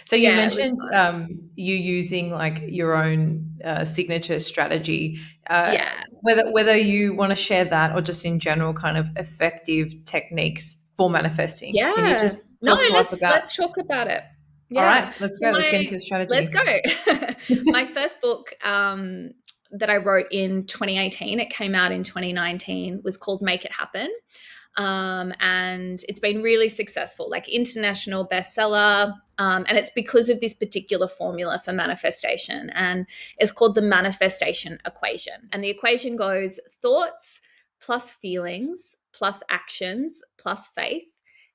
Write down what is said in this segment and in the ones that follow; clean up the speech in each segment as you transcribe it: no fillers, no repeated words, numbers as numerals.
So you Yeah, it was mentioned fun. you using like your own signature strategy. Yeah. Whether you want to share that or just in general kind of effective techniques for manifesting. Can you Yeah. just No, talk to us about? let's talk about it. All Yeah. right, let's So go. Let's get into my your let's strategy. go. My first book that I wrote in 2018, it came out in 2019, was called Make It Happen. And it's been really successful, like international bestseller. And it's because of this particular formula for manifestation. And it's called the manifestation equation. And the equation goes thoughts plus feelings plus actions plus faith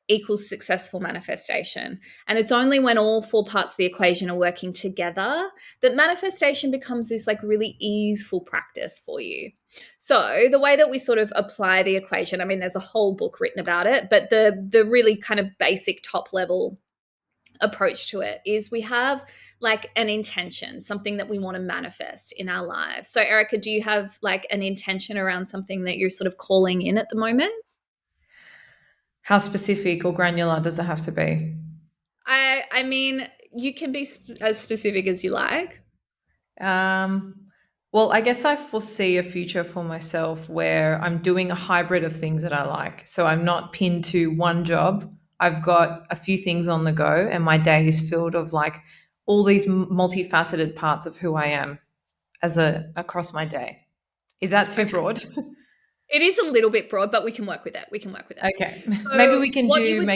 equals successful manifestation. And it's only when all four parts of the equation are working together that manifestation becomes this like really easeful practice for you. So the way that we sort of apply the equation, I mean, there's a whole book written about it, but the really kind of basic top level approach to it is we have like an intention, something that we want to manifest in our lives. So Erica, do you have like an intention around something that you're sort of calling in at the moment? How specific or granular does it have to be? I mean, you can be as specific as you like. Um, well, I guess I foresee a future for myself where I'm doing a hybrid of things that I like. So I'm not pinned to one job. I've got a few things on the go, and my day is filled of like all these multifaceted parts of who I am as a across my day. Is that too Okay. broad? It is a little bit broad, but we can work with it. We can work with it. Okay. Maybe So we can what you do would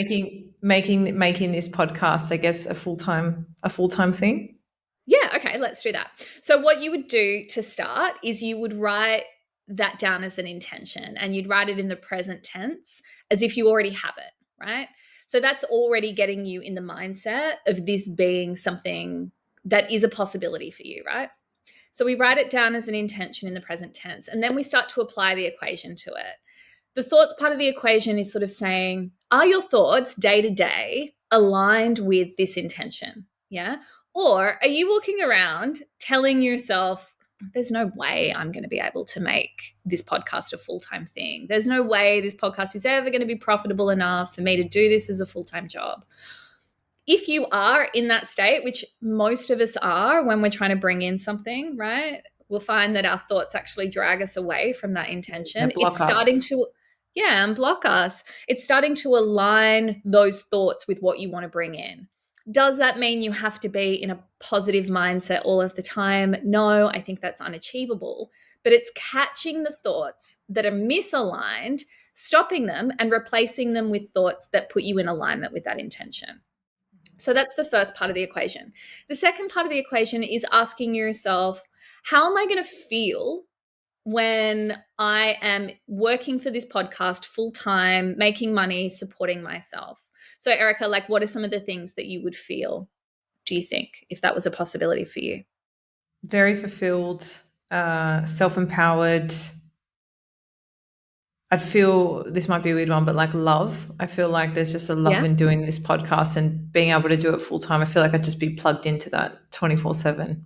making this podcast, I guess, a full-time thing. Yeah, okay, let's do that. So what you would do to start is you would write that down as an intention and you'd write it in the present tense as if you already have it, right? So that's already getting you in the mindset of this being something that is a possibility for you, right? So we write it down as an intention in the present tense and then we start to apply the equation to it. The thoughts part of the equation is sort of saying, are your thoughts day to day aligned with this intention? Yeah. Or are you walking around telling yourself, there's no way I'm going to be able to make this podcast a full time thing. There's no way this podcast is ever going to be profitable enough for me to do this as a full time job. If you are in that state, which most of us are when we're trying to bring in something, right? We'll find that our thoughts actually drag us away from that They intention. It's block starting us. to, yeah, and block us. It's starting to align those thoughts with what you want to bring in. Does that mean you have to be in a positive mindset all of the time? No, I think that's unachievable. But it's catching the thoughts that are misaligned, stopping them, and replacing them with thoughts that put you in alignment with that intention. So that's the first part of the equation. The second part of the equation is asking yourself, how am I going to feel when I am working for this podcast full time, making money, supporting myself? So, Erica, like, what are some of the things that you would feel, do you think, if that was a possibility for you? Very fulfilled, self-empowered. I'd feel this might be a weird one, but like love. I feel like there's just a love Yeah. in doing this podcast and being able to do it full time. I feel like I'd just be plugged into that 24/7.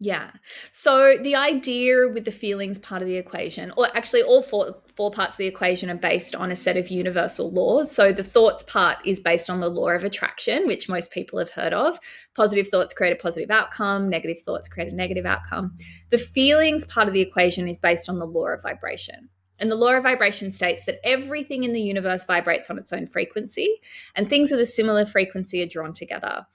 Yeah. So the idea with the feelings part of the equation, or actually all four parts of the equation are based on a set of universal laws. So the thoughts part is based on the law of attraction, which most people have heard of. Positive thoughts create a positive outcome, negative thoughts create a negative outcome. The feelings part of the equation is based on the law of vibration. And the law of vibration states that everything in the universe vibrates on its own frequency, and things with a similar frequency are drawn together.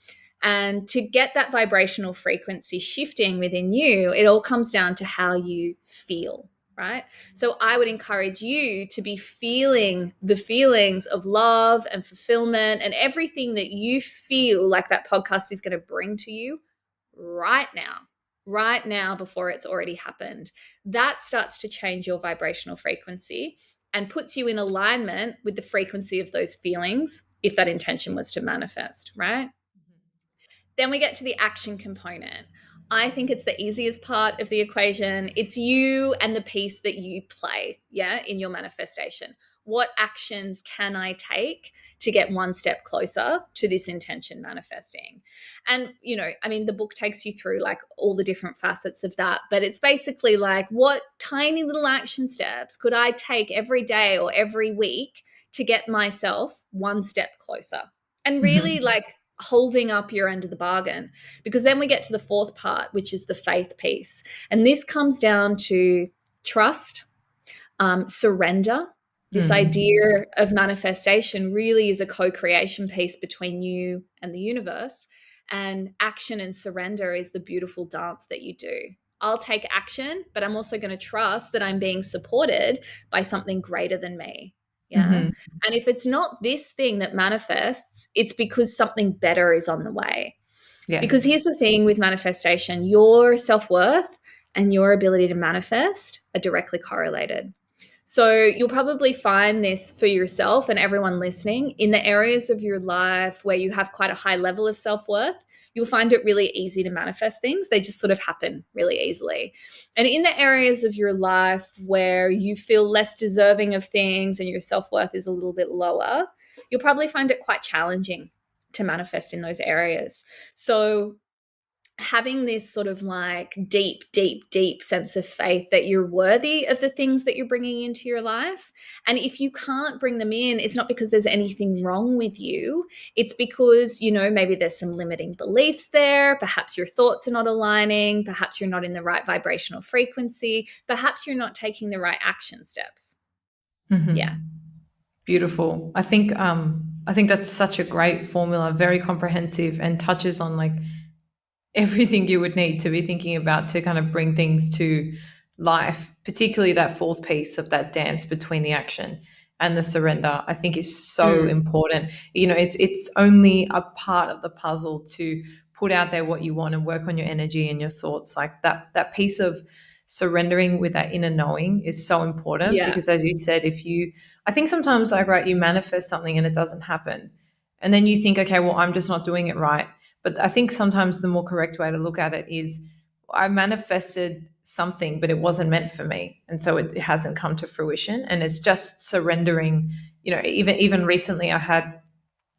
And to get that vibrational frequency shifting within you, it all comes down to how you feel, right? So I would encourage you to be feeling the feelings of love and fulfillment and everything that you feel like that podcast is going to bring to you right now before it's already happened. That starts to change your vibrational frequency and puts you in alignment with the frequency of those feelings if that intention was to manifest, right? Then we get to the action component. I think it's the easiest part of the equation. It's you and the piece that you play, yeah, in your manifestation. What actions can I take to get one step closer to this intention manifesting? And, I mean, the book takes you through like all the different facets of that, but it's basically like, what tiny little action steps could I take every day or every week to get myself one step closer? And really, Mhm. like, holding up your end of the bargain. Because then we get to the fourth part, which is the faith piece. And this comes down to trust, surrender. This Mm. idea of manifestation really is a co creation piece between you and the universe. And action and surrender is the beautiful dance that you do. I'll take action, but I'm also going to trust that I'm being supported by something greater than me. Yeah. Hmm. And if it's not this thing that manifests, it's because something better is on the way. Because Yes. here's the thing with manifestation, your self worth and your ability to manifest are directly correlated. So you'll probably find this for yourself and everyone listening in the areas of your life where you have quite a high level of self worth. You'll find it really easy to manifest things. They just sort of happen really easily. And in the areas of your life where you feel less deserving of things and your self worth is a little bit lower, you'll probably find it quite challenging to manifest in those areas. So having this sort of like deep, deep, deep sense of faith that you're worthy of the things that you're bringing into your life. And if you can't bring them in, it's not because there's anything wrong with you. It's because, maybe there's some limiting beliefs there. Perhaps your thoughts are not aligning. Perhaps you're not in the right vibrational frequency. Perhaps you're not taking the right action steps. Hmm. Yeah. Beautiful. I think that's such a great formula, very comprehensive, and touches on like everything you would need to be thinking about to kind of bring things to life, particularly that fourth piece of that dance between the action and the surrender. I think is so Mm. important. It's only a part of the puzzle to put out there what you want and work on your energy and your thoughts. Like that piece of surrendering with that inner knowing is so important, Yeah. because as you said, I think sometimes, like, right, you manifest something and it doesn't happen, and then you think, okay, well, I'm just not doing it right. But I think sometimes the more correct way to look at it is, I manifested something, but it wasn't meant for me. And so it hasn't come to fruition. And it's just surrendering. Even recently, I had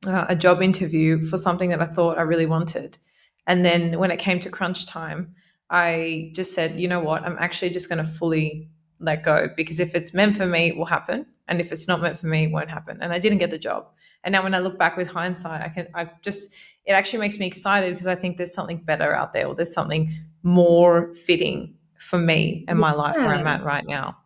a job interview for something that I thought I really wanted. And then when it came to crunch time, I just said, you know what, I'm actually just going to fully let go, because if it's meant for me, it will happen. And if it's not meant for me, it won't happen. And I didn't get the job. And now when I look back with hindsight, it actually makes me excited, because I think there's something better out there, or there's something more fitting for me and my life where I'm Yeah. at right now.